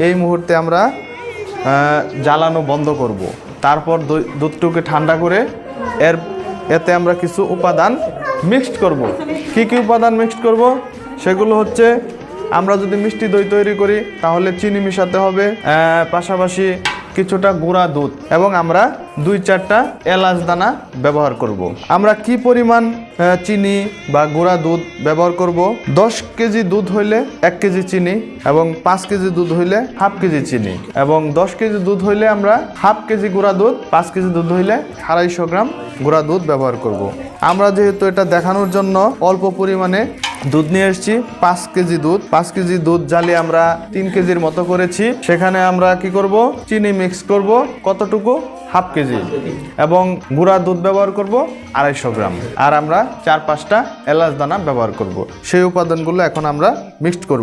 এই মুহূর্তে আমরা জ্বালানো বন্ধ করব। তারপর দুধটুকে ঠান্ডা করে এতে আমরা কিছু উপাদান মিক্সড করব। কি কি উপাদান মিক্সড করব? সেগুলো হচ্ছে, আমরা যদি মিষ্টি দই তৈরি করি তাহলে চিনি মিশাতে হবে, পাশাপাশি কিছুটা গুঁড়া দুধ, এবং আমরা 2-4টা এলাচ দানা ব্যবহার করব। আমরা কি পরিমাণ চিনি বা গুঁড়া দুধ ব্যবহার করব? 10 কেজি দুধ হইলে 1 কেজি চিনি, এবং 5 কেজি দুধ হইলে হাফ কেজি চিনি, এবং 10 কেজি দুধ হইলে আমরা হাফ কেজি গুঁড়া দুধ, 5 কেজি দুধ হইলে 250 গ্রাম গুঁড়া দুধ ব্যবহার করব। আমরা যেহেতু এটা দেখানোর জন্য অল্প পরিমাণে দুধ নিয়ে এসেছি, 5 কেজি দুধ। 5 কেজি দুধ জ্বালিয়ে আমরা 3 কেজির মতো করেছি। সেখানে আমরা কি করব? চিনি মিক্স করব কতটুকু? হাফ কেজি, এবং গুঁড়া দুধ ব্যবহার করব 250 গ্রাম, আর আমরা 4-5টা এলাচ দানা ব্যবহার করব। সেই উপাদানগুলো এখন আমরা মিক্সড করব।